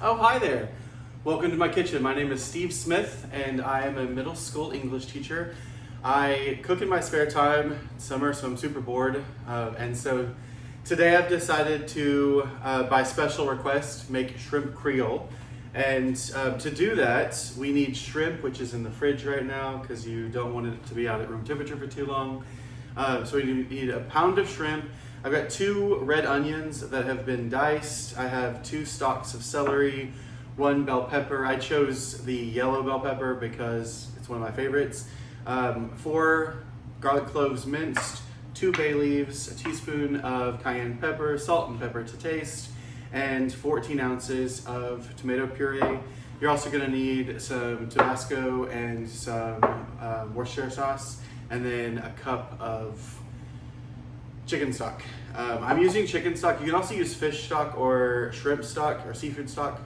Oh, hi there. Welcome to my kitchen. My name is Steve Smith and I am a middle school English teacher. I cook in my spare time, summer, so I'm super bored. And so today I've decided to, by special request, make shrimp Creole. And to do that, we need shrimp, which is in the fridge right now because you don't want it to be out at room temperature for too long. So we need a pound of shrimp. I've got 2 red onions that have been diced. I have 2 stalks of celery, 1 bell pepper. I chose the yellow bell pepper because it's one of my favorites. 4 garlic cloves minced, 2 bay leaves, a teaspoon of cayenne pepper, salt and pepper to taste, and 14 ounces of tomato puree. You're also gonna need some Tabasco and some Worcestershire sauce, and then a cup of chicken stock. I'm using chicken stock. You can also use fish stock or shrimp stock or seafood stock.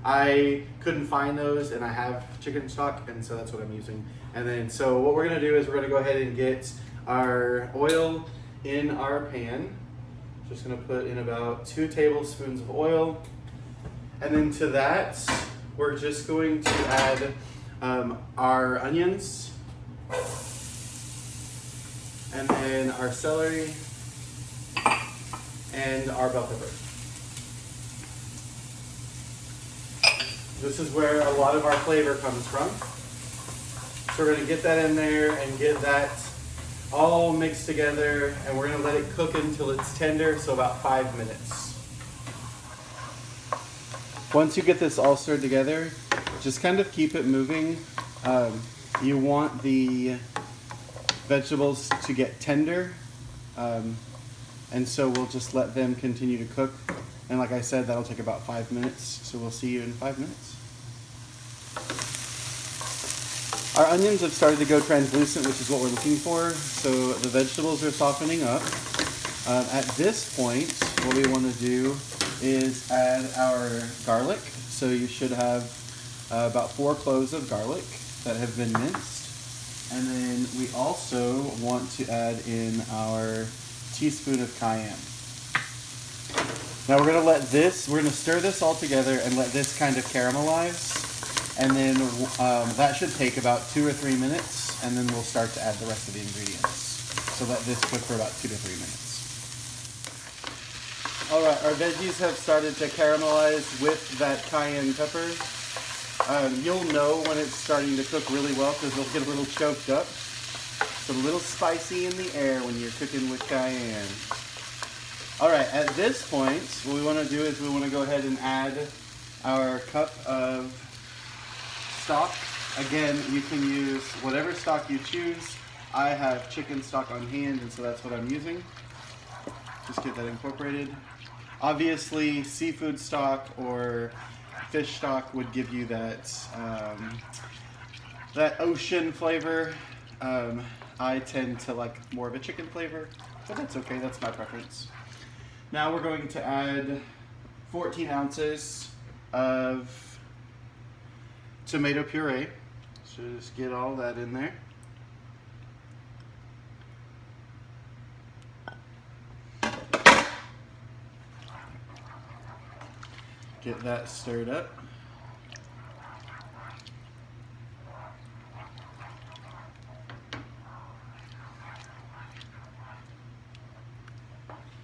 I couldn't find those and I have chicken stock, and so that's what I'm using. And then so what we're gonna do is we're gonna go ahead and get our oil in our pan. Just gonna put in about 2 tablespoons of oil. And then to that, we're just going to add our onions, and then our celery, and our bell pepper. This is where a lot of our flavor comes from. So we're gonna get that in there and get that all mixed together, and we're gonna let it cook until it's tender, so about 5 minutes. Once you get this all stirred together, just kind of keep it moving. You want the vegetables to get tender, and so we'll just let them continue to cook. And like I said, that'll take about 5 minutes, so we'll see you in 5 minutes. Our onions have started to go translucent, which is what we're looking for, so the vegetables are softening up. At this point, what we want to do is add our garlic. So you should have about 4 cloves of garlic that have been minced. And then we also want to add in our teaspoon of cayenne. Now we're gonna stir this all together and let this kind of caramelize. And then that should take about 2 or 3 minutes, and then we'll start to add the rest of the ingredients. So let this cook for about 2 to 3 minutes. All right, our veggies have started to caramelize with that cayenne pepper. You'll know when it's starting to cook really well because it'll get a little choked up. It's a little spicy in the air when you're cooking with cayenne. All right, at this point, what we want to do is we want to go ahead and add our cup of stock. Again, you can use whatever stock you choose. I have chicken stock on hand, and so that's what I'm using. Just get that incorporated. Obviously, seafood stock or fish stock would give you that that ocean flavor. I tend to like more of a chicken flavor, but that's okay. That's my preference. Now we're going to add 14 ounces of tomato puree. So just get all that in there. Get that stirred up.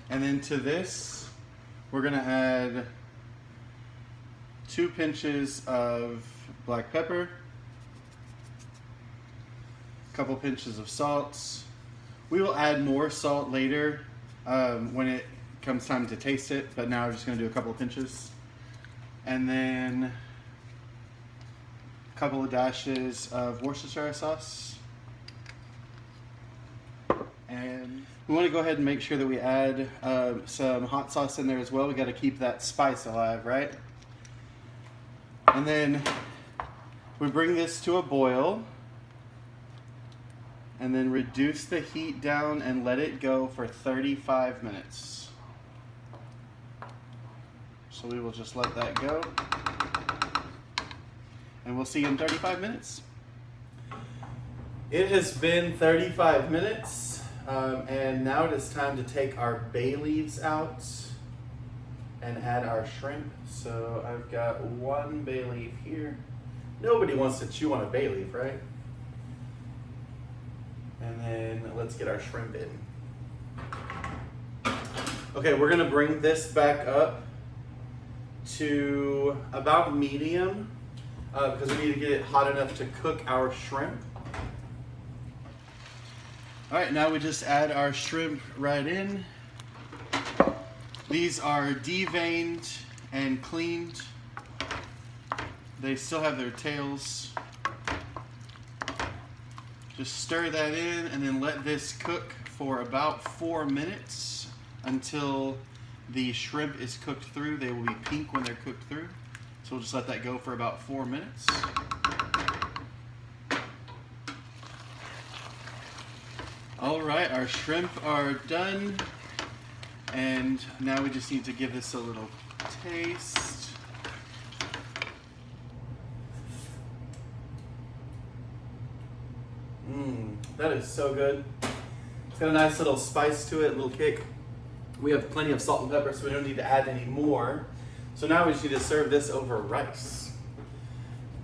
And then to this, we're gonna add 2 pinches of black pepper, a couple pinches of salt. We will add more salt later when it comes time to taste it, but now we're just gonna do a couple of pinches. And then a couple of dashes of Worcestershire sauce. And we want to go ahead and make sure that we add some hot sauce in there as well. We got to keep that spice alive, right? And then we bring this to a boil and then reduce the heat down and let it go for 35 minutes. So we will just let that go. And we'll see you in 35 minutes. It has been 35 minutes, and now it is time to take our bay leaves out. and add our shrimp. So I've got 1 bay leaf here. Nobody wants to chew on a bay leaf, right? And then let's get our shrimp in. Okay, we're gonna bring this back up to about medium because we need to get it hot enough to cook our shrimp. All right, now we just add our shrimp right in. These are deveined and cleaned. They still have their tails. Just stir that in and then let this cook for about 4 minutes until the shrimp is cooked through. They will be pink when they're cooked through. So we'll just let that go for about 4 minutes. All right, our shrimp are done. And now we just need to give this a little taste. That is so good. It's got a nice little spice to it, a little kick. We have plenty of salt and pepper, so we don't need to add any more. So now we just need to serve this over rice.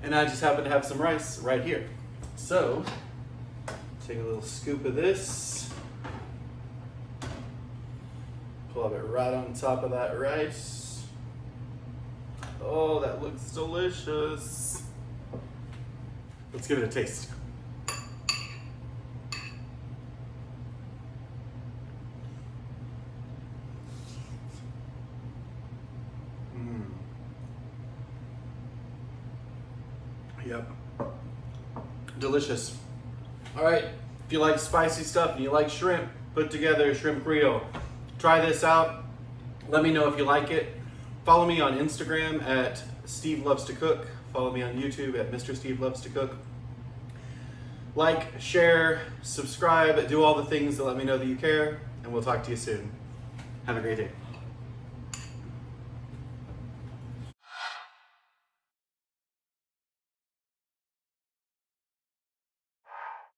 And I just happen to have some rice right here. So, take a little scoop of this. Plop it right on top of that rice. Oh, that looks delicious. Let's give it a taste. Yep. Delicious. All right, if you like spicy stuff and you like shrimp, put together a shrimp Creole. Try this out. Let me know if you like it. Follow me on Instagram at Steve Loves to Cook. Follow me on YouTube at Mr. Steve Loves to Cook. Like, share, subscribe, do all the things that let me know that you care, and we'll talk to you soon. Have a great day.